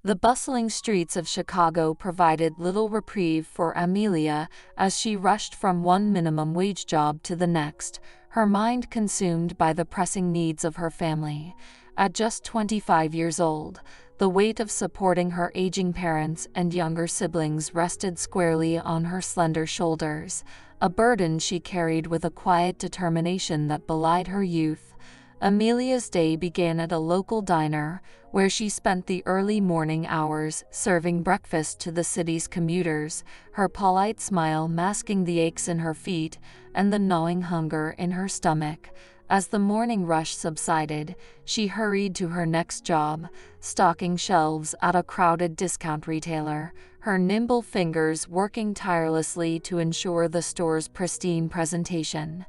The bustling streets of Chicago provided little reprieve for Amelia as she rushed from one minimum-wage job to the next, her mind consumed by the pressing needs of her family. At just 25 years old, the weight of supporting her aging parents and younger siblings rested squarely on her slender shoulders, a burden she carried with a quiet determination that belied her youth. Amelia's day began at a local diner, where she spent the early morning hours serving breakfast to the city's commuters, her polite smile masking the aches in her feet and the gnawing hunger in her stomach. As the morning rush subsided, she hurried to her next job, stocking shelves at a crowded discount retailer, her nimble fingers working tirelessly to ensure the store's pristine presentation.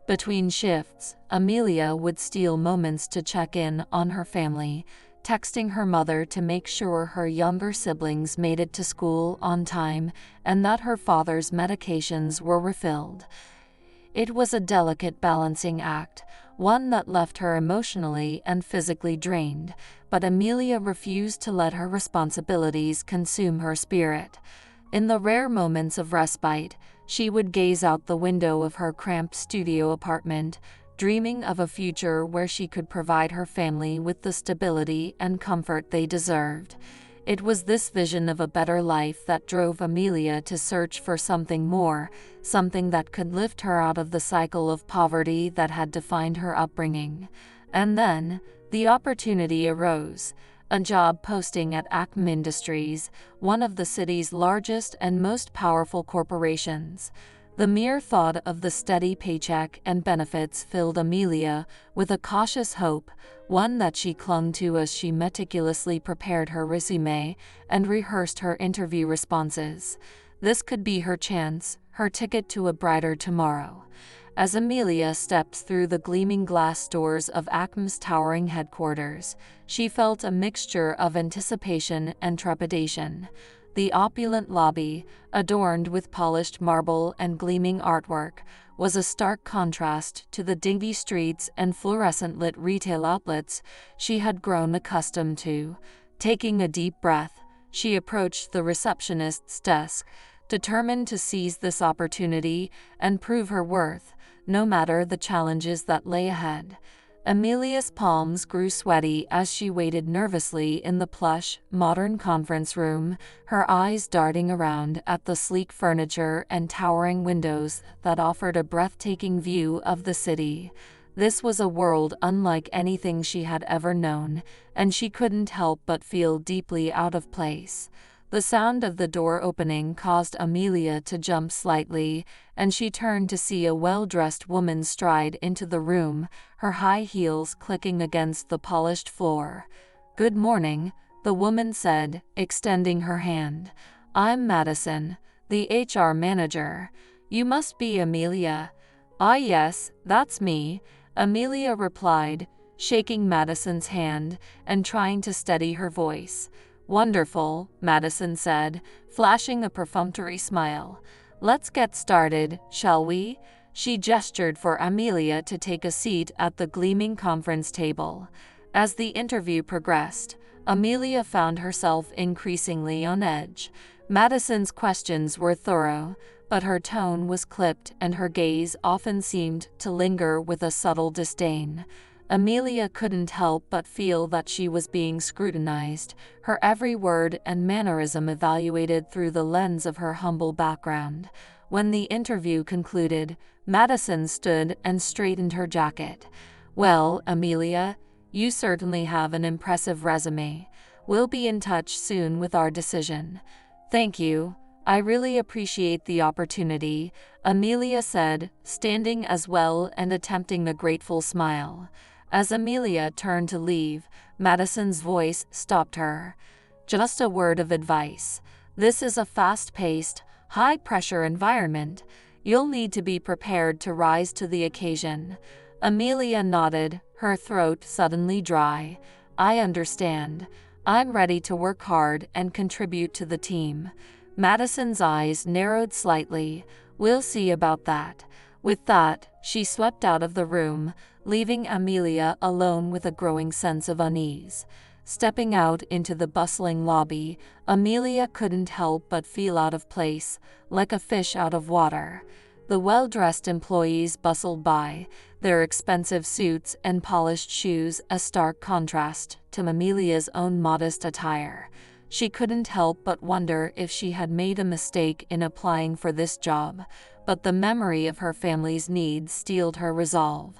Between shifts, Amelia would steal moments to check in on her family, texting her mother to make sure her younger siblings made it to school on time and that her father's medications were refilled. It was a delicate balancing act, one that left her emotionally and physically drained, but Amelia refused to let her responsibilities consume her spirit. In the rare moments of respite, she would gaze out the window of her cramped studio apartment, dreaming of a future where she could provide her family with the stability and comfort they deserved. It was this vision of a better life that drove Amelia to search for something more, something that could lift her out of the cycle of poverty that had defined her upbringing. And then, the opportunity arose. A job posting at Acme Industries, one of the city's largest and most powerful corporations. The mere thought of the steady paycheck and benefits filled Amelia with a cautious hope, one that she clung to as she meticulously prepared her resume and rehearsed her interview responses. This could be her chance, her ticket to a brighter tomorrow. As Amelia stepped through the gleaming glass doors of Acme's towering headquarters, she felt a mixture of anticipation and trepidation. The opulent lobby, adorned with polished marble and gleaming artwork, was a stark contrast to the dingy streets and fluorescent-lit retail outlets she had grown accustomed to. Taking a deep breath, she approached the receptionist's desk, determined to seize this opportunity and prove her worth, no matter the challenges that lay ahead. Amelia's palms grew sweaty as she waited nervously in the plush, modern conference room, her eyes darting around at the sleek furniture and towering windows that offered a breathtaking view of the city. This was a world unlike anything she had ever known, and she couldn't help but feel deeply out of place. The sound of the door opening caused Amelia to jump slightly, and she turned to see a well-dressed woman stride into the room, her high heels clicking against the polished floor. "Good morning," the woman said, extending her hand. "I'm Madison, the HR manager. You must be Amelia." "Ah, yes, that's me," Amelia replied, shaking Madison's hand and trying to steady her voice. "Wonderful," Madison said, flashing a perfunctory smile. "Let's get started, shall we?" She gestured for Amelia to take a seat at the gleaming conference table. As the interview progressed, Amelia found herself increasingly on edge. Madison's questions were thorough, but her tone was clipped and her gaze often seemed to linger with a subtle disdain. Amelia couldn't help but feel that she was being scrutinized, her every word and mannerism evaluated through the lens of her humble background. When the interview concluded, Madison stood and straightened her jacket. "Well, Amelia, you certainly have an impressive resume. We'll be in touch soon with our decision." "Thank you. I really appreciate the opportunity," Amelia said, standing as well and attempting a grateful smile. As Amelia turned to leave, Madison's voice stopped her. "Just a word of advice. This is a fast-paced, high-pressure environment. You'll need to be prepared to rise to the occasion." Amelia nodded, her throat suddenly dry. "I understand. I'm ready to work hard and contribute to the team." Madison's eyes narrowed slightly. "We'll see about that." With that, she swept out of the room, leaving Amelia alone with a growing sense of unease. Stepping out into the bustling lobby, Amelia couldn't help but feel out of place, like a fish out of water. The well-dressed employees bustled by, their expensive suits and polished shoes a stark contrast to Amelia's own modest attire. She couldn't help but wonder if she had made a mistake in applying for this job, but the memory of her family's needs steeled her resolve.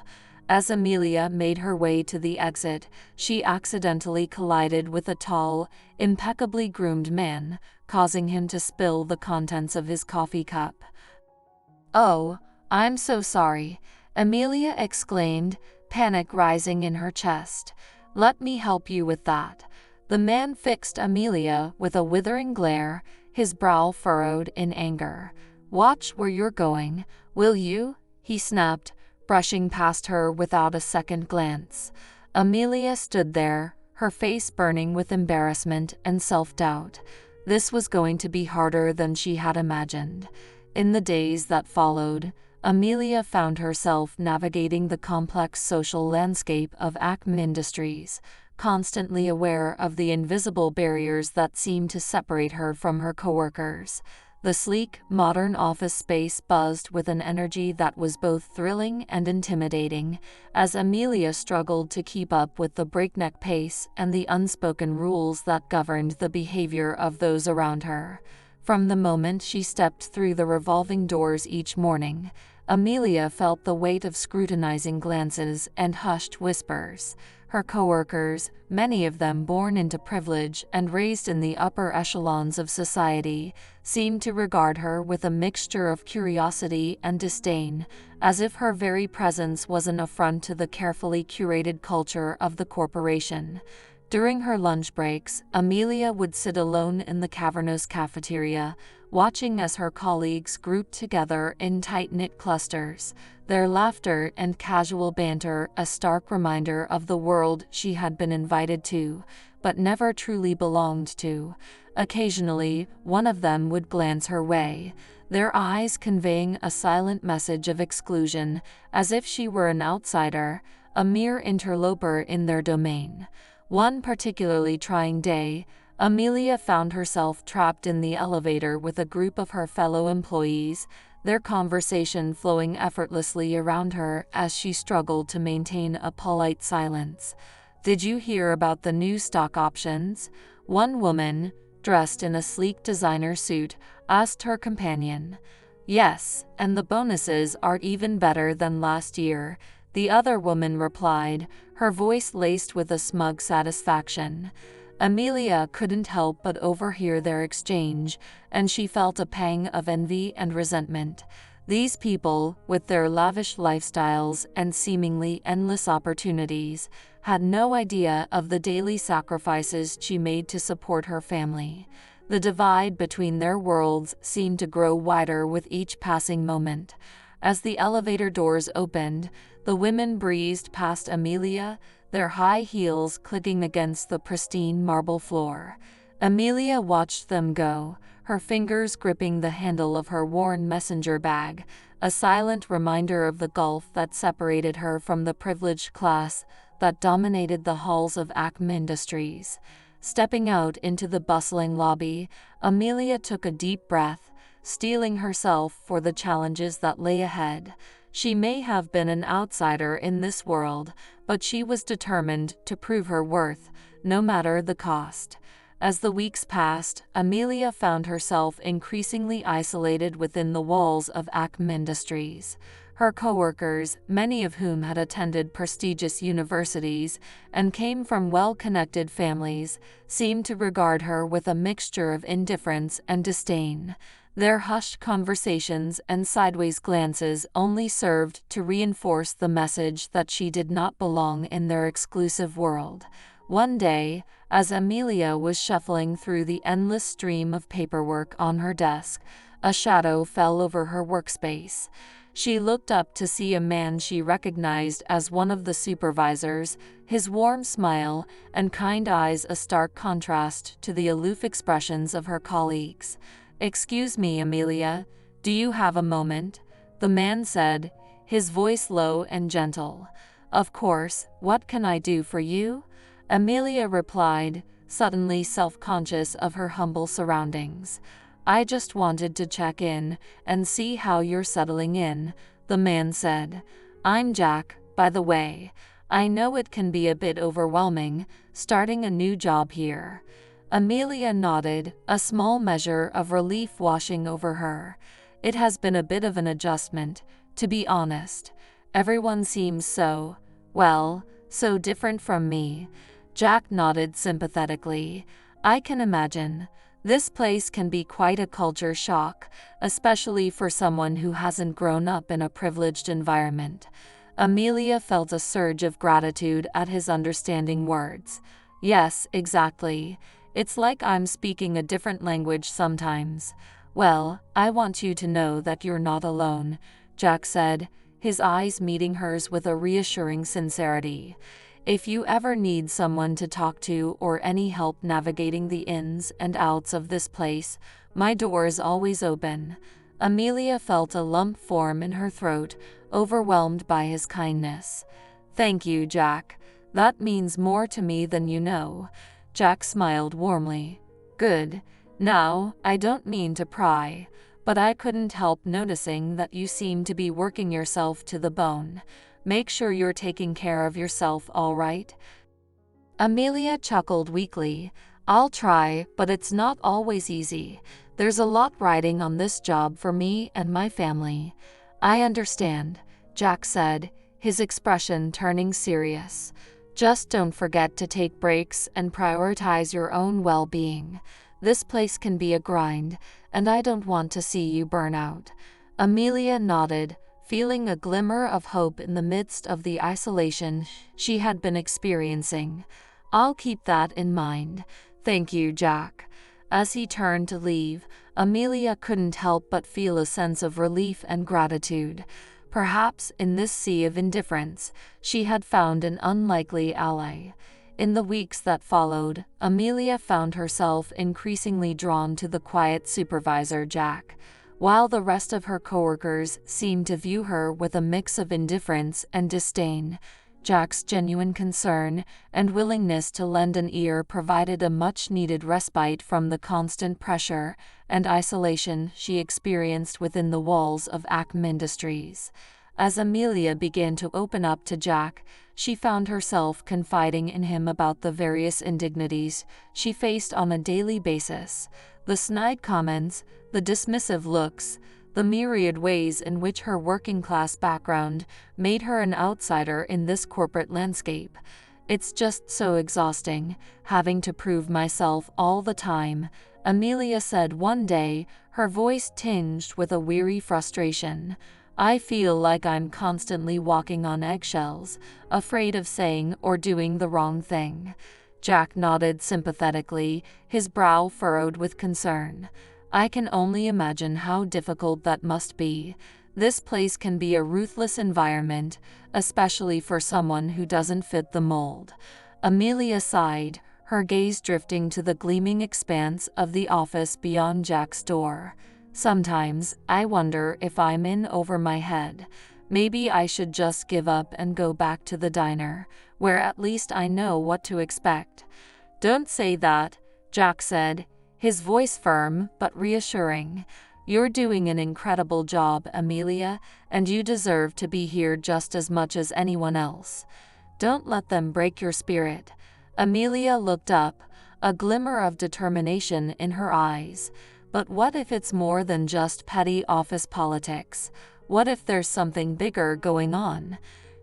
As Amelia made her way to the exit, she accidentally collided with a tall, impeccably groomed man, causing him to spill the contents of his coffee cup. "Oh, I'm so sorry," Amelia exclaimed, panic rising in her chest. "Let me help you with that." The man fixed Amelia with a withering glare, his brow furrowed in anger. "Watch where you're going, will you?" he snapped, brushing past her without a second glance. Amelia stood there, her face burning with embarrassment and self-doubt. This was going to be harder than she had imagined. In the days that followed, Amelia found herself navigating the complex social landscape of Acme Industries, constantly aware of the invisible barriers that seemed to separate her from her coworkers. The sleek, modern office space buzzed with an energy that was both thrilling and intimidating, as Amelia struggled to keep up with the breakneck pace and the unspoken rules that governed the behavior of those around her. From the moment she stepped through the revolving doors each morning, Amelia felt the weight of scrutinizing glances and hushed whispers. Her coworkers, many of them born into privilege and raised in the upper echelons of society, seemed to regard her with a mixture of curiosity and disdain, as if her very presence was an affront to the carefully curated culture of the corporation. During her lunch breaks, Amelia would sit alone in the cavernous cafeteria, watching as her colleagues grouped together in tight-knit clusters, their laughter and casual banter a stark reminder of the world she had been invited to, but never truly belonged to. Occasionally, one of them would glance her way, their eyes conveying a silent message of exclusion, as if she were an outsider, a mere interloper in their domain. One particularly trying day, Amelia found herself trapped in the elevator with a group of her fellow employees, their conversation flowing effortlessly around her as she struggled to maintain a polite silence. "Did you hear about the new stock options?" One woman, dressed in a sleek designer suit, asked her companion. "Yes, and the bonuses are even better than last year," the other woman replied, her voice laced with a smug satisfaction. Amelia couldn't help but overhear their exchange, and she felt a pang of envy and resentment. These people, with their lavish lifestyles and seemingly endless opportunities, had no idea of the daily sacrifices she made to support her family. The divide between their worlds seemed to grow wider with each passing moment. As the elevator doors opened, the women breezed past Amelia, their high heels clicking against the pristine marble floor. Amelia watched them go, her fingers gripping the handle of her worn messenger bag, a silent reminder of the gulf that separated her from the privileged class that dominated the halls of Acme Industries. Stepping out into the bustling lobby, Amelia took a deep breath, steeling herself for the challenges that lay ahead. She may have been an outsider in this world, but she was determined to prove her worth, no matter the cost. As the weeks passed, Amelia found herself increasingly isolated within the walls of Acme Industries. Her coworkers, many of whom had attended prestigious universities and came from well-connected families, seemed to regard her with a mixture of indifference and disdain. Their hushed conversations and sideways glances only served to reinforce the message that she did not belong in their exclusive world. One day, as Amelia was shuffling through the endless stream of paperwork on her desk, a shadow fell over her workspace. She looked up to see a man she recognized as one of the supervisors, his warm smile and kind eyes a stark contrast to the aloof expressions of her colleagues. "Excuse me, Amelia, do you have a moment?" the man said, his voice low and gentle. "Of course, what can I do for you?" Amelia replied, suddenly self-conscious of her humble surroundings. "I just wanted to check in and see how you're settling in," the man said. "I'm Jack, by the way. I know it can be a bit overwhelming, starting a new job here." Amelia nodded, a small measure of relief washing over her. "It has been a bit of an adjustment, to be honest. Everyone seems so, well, so different from me." Jack nodded sympathetically. "I can imagine. This place can be quite a culture shock, especially for someone who hasn't grown up in a privileged environment." Amelia felt a surge of gratitude at his understanding words. "Yes, exactly. It's like I'm speaking a different language sometimes." "Well, I want you to know that you're not alone," Jack said, his eyes meeting hers with a reassuring sincerity. "If you ever need someone to talk to or any help navigating the ins and outs of this place, my door is always open." Amelia felt a lump form in her throat, overwhelmed by his kindness. "Thank you, Jack. That means more to me than you know." Jack smiled warmly. "Good. Now, I don't mean to pry, but I couldn't help noticing that you seem to be working yourself to the bone. Make sure you're taking care of yourself, all right?" Amelia chuckled weakly. "I'll try, but it's not always easy. There's a lot riding on this job for me and my family." "I understand," Jack said, his expression turning serious. "Just don't forget to take breaks and prioritize your own well-being. This place can be a grind, and I don't want to see you burn out." Amelia nodded, feeling a glimmer of hope in the midst of the isolation she had been experiencing. "I'll keep that in mind. Thank you, Jack." As he turned to leave, Amelia couldn't help but feel a sense of relief and gratitude. Perhaps in this sea of indifference, she had found an unlikely ally. In the weeks that followed, Amelia found herself increasingly drawn to the quiet supervisor, Jack. While the rest of her coworkers seemed to view her with a mix of indifference and disdain, Jack's genuine concern and willingness to lend an ear provided a much-needed respite from the constant pressure and isolation she experienced within the walls of Acme Industries. As Amelia began to open up to Jack, she found herself confiding in him about the various indignities she faced on a daily basis. The snide comments, the dismissive looks, the myriad ways in which her working-class background made her an outsider in this corporate landscape. "It's just so exhausting, having to prove myself all the time," Amelia said one day, her voice tinged with a weary frustration. "I feel like I'm constantly walking on eggshells, afraid of saying or doing the wrong thing." Jack nodded sympathetically, his brow furrowed with concern. "I can only imagine how difficult that must be. This place can be a ruthless environment, especially for someone who doesn't fit the mold." Amelia sighed, her gaze drifting to the gleaming expanse of the office beyond Jack's door. "Sometimes, I wonder if I'm in over my head. Maybe I should just give up and go back to the diner, where at least I know what to expect." "Don't say that," Jack said, his voice firm but reassuring. "You're doing an incredible job, Amelia, and you deserve to be here just as much as anyone else. Don't let them break your spirit." Amelia looked up, a glimmer of determination in her eyes. "But what if it's more than just petty office politics? What if there's something bigger going on?"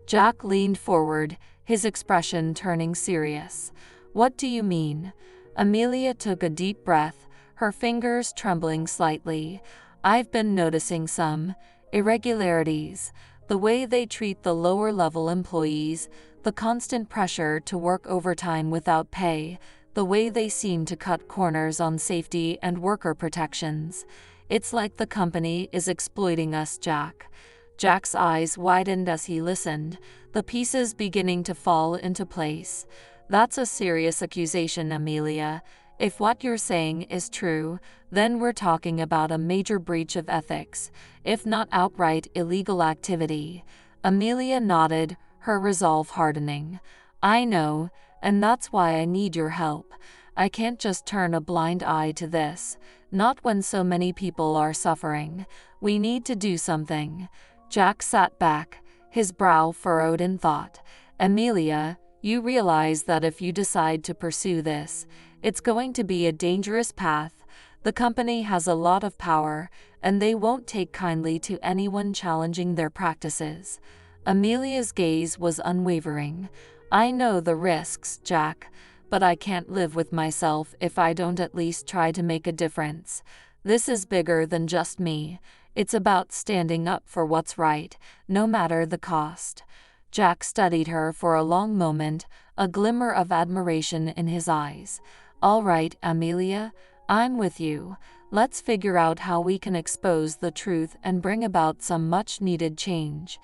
Jack leaned forward, his expression turning serious. "What do you mean?" Amelia took a deep breath, her fingers trembling slightly. "I've been noticing some irregularities. The way they treat the lower-level employees, the constant pressure to work overtime without pay, the way they seem to cut corners on safety and worker protections. It's like the company is exploiting us, Jack." Jack's eyes widened as he listened, the pieces beginning to fall into place. "That's a serious accusation, Amelia. If what you're saying is true, then we're talking about a major breach of ethics, if not outright illegal activity." Amelia nodded, her resolve hardening. "I know, and that's why I need your help. I can't just turn a blind eye to this, not when so many people are suffering. We need to do something." Jack sat back, his brow furrowed in thought. "Amelia, you realize that if you decide to pursue this, it's going to be a dangerous path. The company has a lot of power, and they won't take kindly to anyone challenging their practices." Amelia's gaze was unwavering. "I know the risks, Jack, but I can't live with myself if I don't at least try to make a difference. This is bigger than just me. It's about standing up for what's right, no matter the cost." Jack studied her for a long moment, a glimmer of admiration in his eyes. "All right, Amelia, I'm with you. Let's figure out how we can expose the truth and bring about some much-needed change."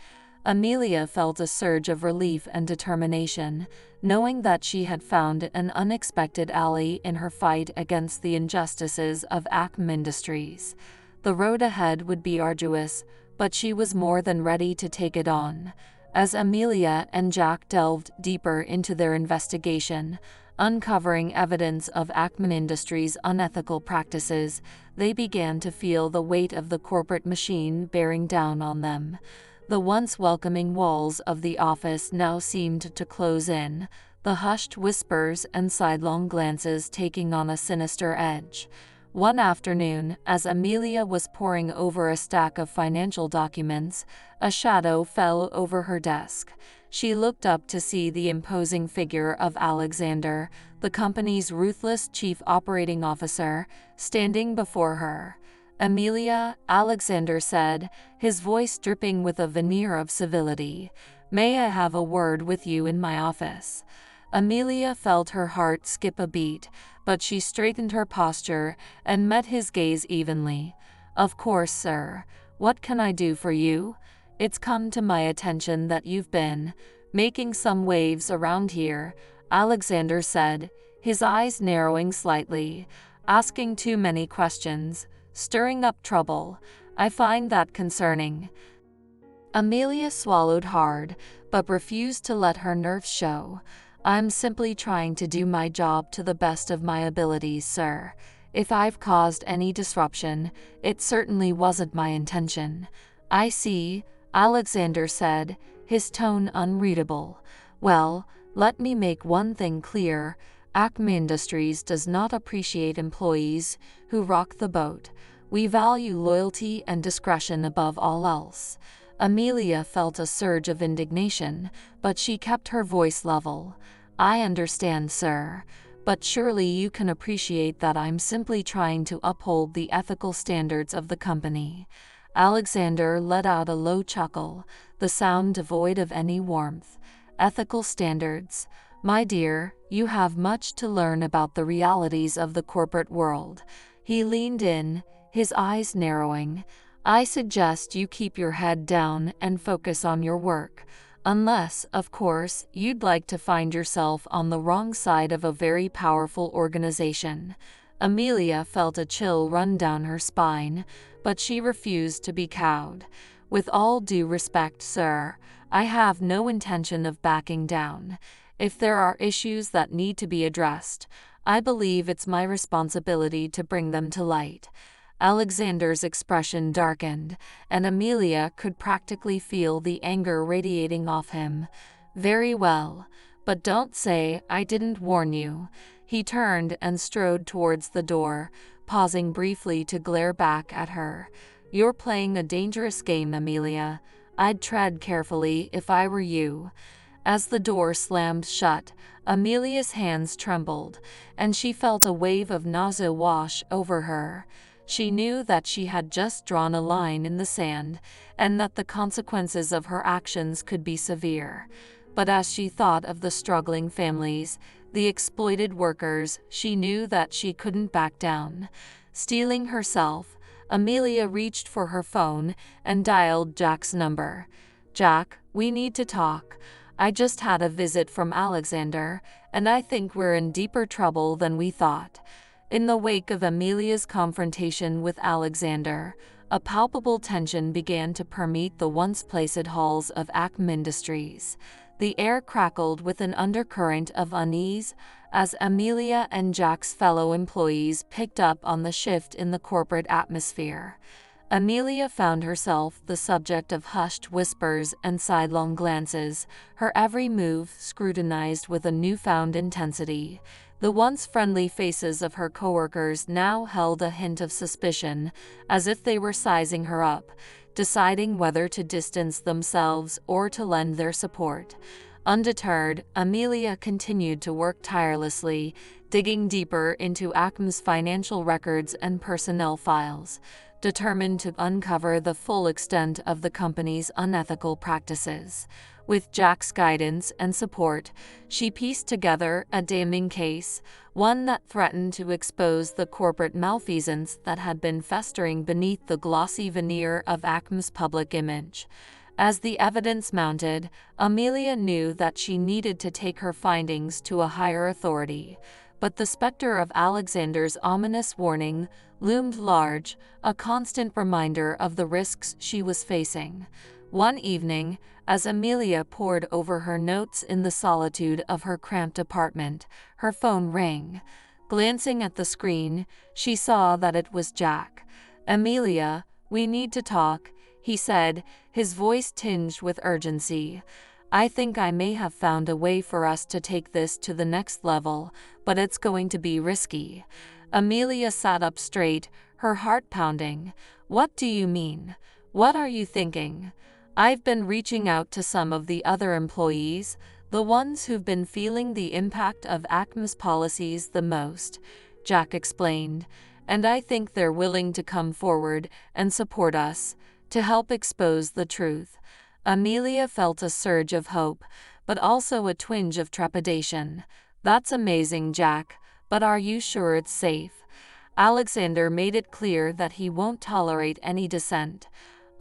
Amelia felt a surge of relief and determination, knowing that she had found an unexpected ally in her fight against the injustices of Acme Industries. The road ahead would be arduous, but she was more than ready to take it on. As Amelia and Jack delved deeper into their investigation, uncovering evidence of Acme Industries' unethical practices, they began to feel the weight of the corporate machine bearing down on them. The once welcoming walls of the office now seemed to close in, the hushed whispers and sidelong glances taking on a sinister edge. One afternoon, as Amelia was poring over a stack of financial documents, a shadow fell over her desk. She looked up to see the imposing figure of Alexander, the company's ruthless chief operating officer, standing before her. "Amelia," Alexander said, his voice dripping with a veneer of civility, "may I have a word with you in my office?" Amelia felt her heart skip a beat, but she straightened her posture and met his gaze evenly. "Of course, sir. What can I do for you? It's come to my attention that you've been making some waves around here," Alexander said, his eyes narrowing slightly. "Asking too many questions, stirring up trouble. I find that concerning." Amelia swallowed hard, but refused to let her nerves show. "I'm simply trying to do my job to the best of my abilities, sir. If I've caused any disruption, it certainly wasn't my intention." "I see," Alexander said, his tone unreadable. "Well, let me make one thing clear. Acme Industries does not appreciate employees who rock the boat. We value loyalty and discretion above all else." Amelia felt a surge of indignation, but she kept her voice level. "I understand, sir, but surely you can appreciate that I'm simply trying to uphold the ethical standards of the company." Alexander let out a low chuckle, the sound devoid of any warmth. "Ethical standards? My dear, you have much to learn about the realities of the corporate world." He leaned in, his eyes narrowing. "I suggest you keep your head down and focus on your work. Unless, of course, you'd like to find yourself on the wrong side of a very powerful organization." Amelia felt a chill run down her spine, but she refused to be cowed. "With all due respect, sir, I have no intention of backing down. If there are issues that need to be addressed, I believe it's my responsibility to bring them to light." Alexander's expression darkened, and Amelia could practically feel the anger radiating off him. "Very well, but don't say I didn't warn you." He turned and strode towards the door, pausing briefly to glare back at her. "You're playing a dangerous game, Amelia. I'd tread carefully if I were you." As the door slammed shut, Amelia's hands trembled, and she felt a wave of nausea wash over her. She knew that she had just drawn a line in the sand, and that the consequences of her actions could be severe. But as she thought of the struggling families, the exploited workers, she knew that she couldn't back down. Steeling herself, Amelia reached for her phone and dialed Jack's number. "Jack, we need to talk. I just had a visit from Alexander, and I think we're in deeper trouble than we thought." In the wake of Amelia's confrontation with Alexander, a palpable tension began to permeate the once placid halls of Acme Industries. The air crackled with an undercurrent of unease as Amelia and Jack's fellow employees picked up on the shift in the corporate atmosphere. Amelia found herself the subject of hushed whispers and sidelong glances, her every move scrutinized with a newfound intensity. The once friendly faces of her coworkers now held a hint of suspicion, as if they were sizing her up, deciding whether to distance themselves or to lend their support. Undeterred, Amelia continued to work tirelessly, digging deeper into Acme's financial records and personnel files, determined to uncover the full extent of the company's unethical practices. With Jack's guidance and support, she pieced together a damning case, one that threatened to expose the corporate malfeasance that had been festering beneath the glossy veneer of Acme's public image. As the evidence mounted, Amelia knew that she needed to take her findings to a higher authority. But the specter of Alexander's ominous warning loomed large, a constant reminder of the risks she was facing. One evening, as Amelia pored over her notes in the solitude of her cramped apartment, her phone rang. Glancing at the screen, she saw that it was Jack. "Amelia, we need to talk," he said, his voice tinged with urgency. "I think I may have found a way for us to take this to the next level, but it's going to be risky." Amelia sat up straight, her heart pounding. "What do you mean? What are you thinking?" "I've been reaching out to some of the other employees, the ones who've been feeling the impact of Acme's policies the most," Jack explained, "and I think they're willing to come forward and support us, to help expose the truth." Amelia felt a surge of hope, but also a twinge of trepidation. "That's amazing, Jack, but are you sure it's safe?" Alexander made it clear that he won't tolerate any dissent.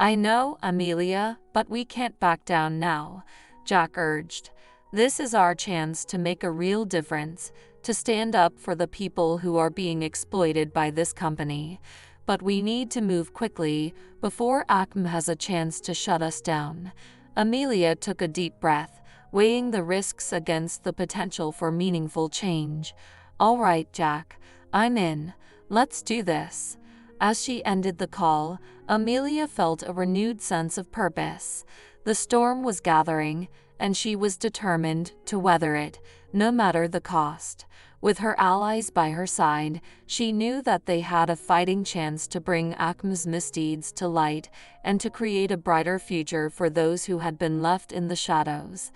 "I know, Amelia, but we can't back down now," Jack urged. "This is our chance to make a real difference, to stand up for the people who are being exploited by this company. But we need to move quickly before Acme has a chance to shut us down." Amelia took a deep breath, weighing the risks against the potential for meaningful change. "All right, Jack, I'm in. Let's do this." As she ended the call, Amelia felt a renewed sense of purpose. The storm was gathering, and she was determined to weather it, no matter the cost. With her allies by her side, she knew that they had a fighting chance to bring Acme's misdeeds to light and to create a brighter future for those who had been left in the shadows.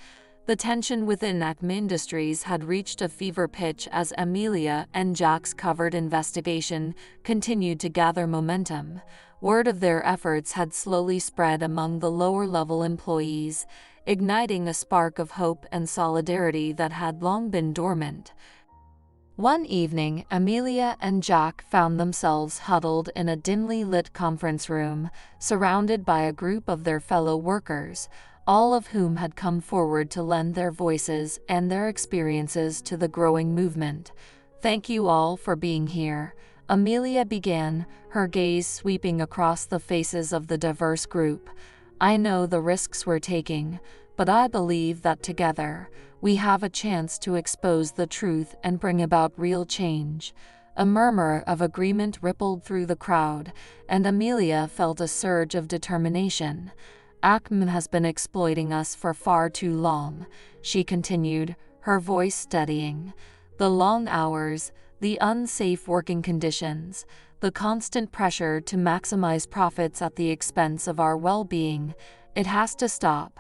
The tension within Acme Industries had reached a fever pitch as Amelia and Jack's covert investigation continued to gather momentum. Word of their efforts had slowly spread among the lower-level employees, igniting a spark of hope and solidarity that had long been dormant. One evening, Amelia and Jack found themselves huddled in a dimly lit conference room, surrounded by a group of their fellow workers, all of whom had come forward to lend their voices and their experiences to the growing movement. "Thank you all for being here," Amelia began, her gaze sweeping across the faces of the diverse group. "I know the risks we're taking, but I believe that together, we have a chance to expose the truth and bring about real change." A murmur of agreement rippled through the crowd, and Amelia felt a surge of determination. "Acme has been exploiting us for far too long," she continued, her voice steadying. "The long hours, the unsafe working conditions, the constant pressure to maximize profits at the expense of our well-being. It has to stop."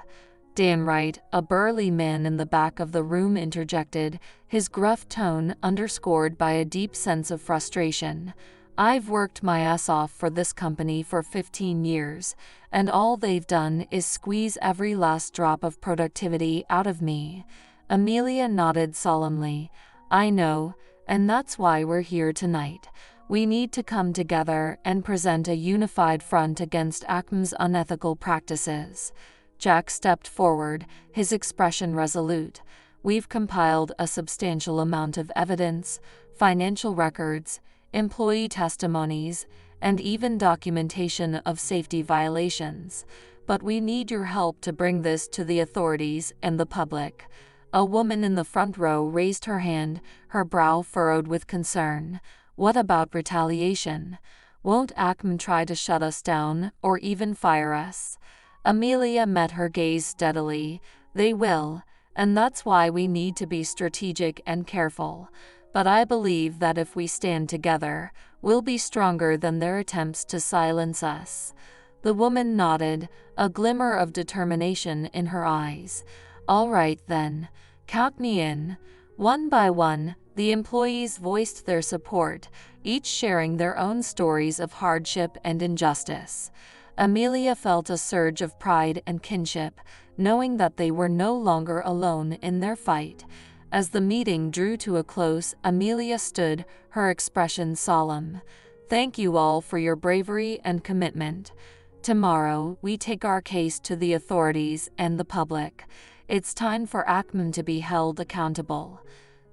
"Damn right," a burly man in the back of the room interjected, his gruff tone underscored by a deep sense of frustration. "I've worked my ass off for this company for 15 years, and all they've done is squeeze every last drop of productivity out of me." Amelia nodded solemnly. "I know, and that's why we're here tonight. We need to come together and present a unified front against Acme's unethical practices." Jack stepped forward, his expression resolute. "We've compiled a substantial amount of evidence, financial records, employee testimonies, and even documentation of safety violations. but we need your help to bring this to the authorities and the public." A woman in the front row raised her hand, her brow furrowed with concern. "What about retaliation? Won't Acme try to shut us down or even fire us?" Amelia met her gaze steadily. "They will, and that's why we need to be strategic and careful. But I believe that if we stand together, we'll be stronger than their attempts to silence us." The woman nodded, a glimmer of determination in her eyes. "All right then, count me in." One by one, the employees voiced their support, each sharing their own stories of hardship and injustice. Amelia felt a surge of pride and kinship, knowing that they were no longer alone in their fight. As the meeting drew to a close, Amelia stood, her expression solemn. "Thank you all for your bravery and commitment. Tomorrow, we take our case to the authorities and the public. It's time for Acme to be held accountable."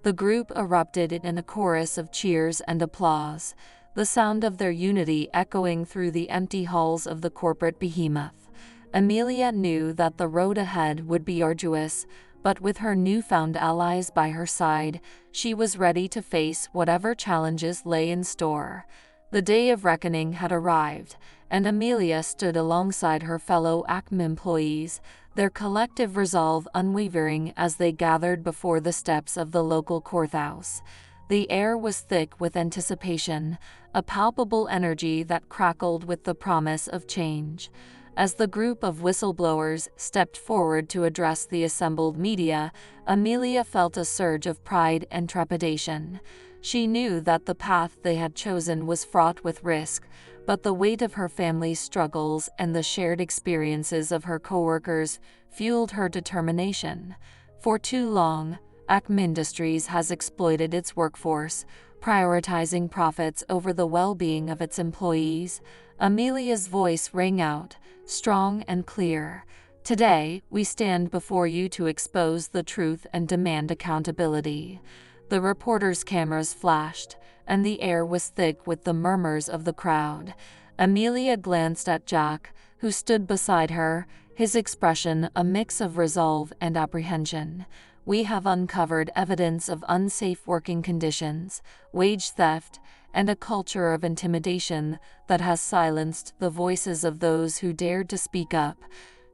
The group erupted in a chorus of cheers and applause, the sound of their unity echoing through the empty halls of the corporate behemoth. Amelia knew that the road ahead would be arduous, but with her newfound allies by her side, she was ready to face whatever challenges lay in store. The day of reckoning had arrived, and Amelia stood alongside her fellow Acme employees, their collective resolve unwavering as they gathered before the steps of the local courthouse. The air was thick with anticipation, a palpable energy that crackled with the promise of change. As the group of whistleblowers stepped forward to address the assembled media, Amelia felt a surge of pride and trepidation. She knew that the path they had chosen was fraught with risk, but the weight of her family's struggles and the shared experiences of her coworkers fueled her determination. For too long, Acme Industries has exploited its workforce, prioritizing profits over the well-being of its employees. Amelia's voice rang out, strong and clear. "Today, we stand before you to expose the truth and demand accountability." The reporters' cameras flashed, and the air was thick with the murmurs of the crowd. Amelia glanced at Jack, who stood beside her, his expression a mix of resolve and apprehension. "We have uncovered evidence of unsafe working conditions, wage theft, and a culture of intimidation that has silenced the voices of those who dared to speak up,"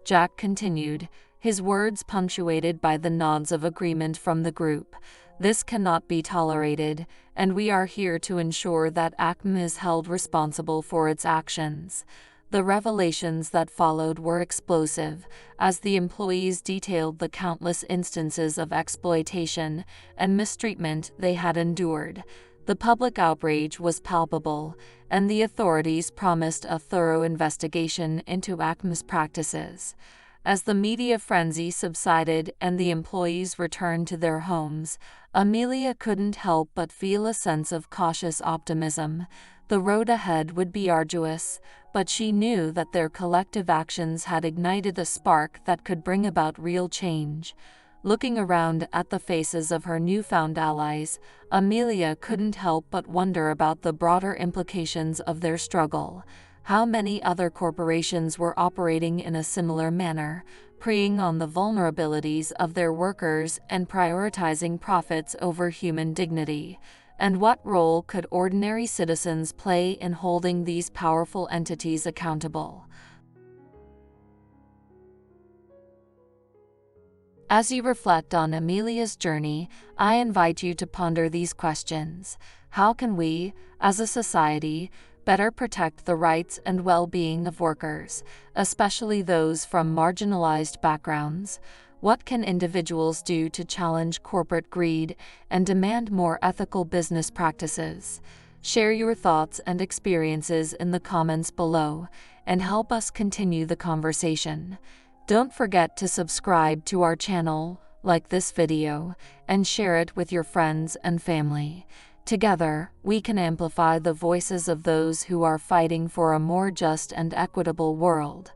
Jack continued, his words punctuated by the nods of agreement from the group. "This cannot be tolerated, and we are here to ensure that Acme is held responsible for its actions." The revelations that followed were explosive, as the employees detailed the countless instances of exploitation and mistreatment they had endured. The public outrage was palpable, and the authorities promised a thorough investigation into Acme's practices. As the media frenzy subsided and the employees returned to their homes, Amelia couldn't help but feel a sense of cautious optimism. The road ahead would be arduous, but she knew that their collective actions had ignited a spark that could bring about real change. Looking around at the faces of her newfound allies, Amelia couldn't help but wonder about the broader implications of their struggle. How many other corporations were operating in a similar manner, preying on the vulnerabilities of their workers and prioritizing profits over human dignity? And what role could ordinary citizens play in holding these powerful entities accountable? As you reflect on Amelia's journey, I invite you to ponder these questions. How can we, as a society, better protect the rights and well-being of workers, especially those from marginalized backgrounds? What can individuals do to challenge corporate greed and demand more ethical business practices? Share your thoughts and experiences in the comments below, and help us continue the conversation. Don't forget to subscribe to our channel, like this video, and share it with your friends and family. Together, we can amplify the voices of those who are fighting for a more just and equitable world.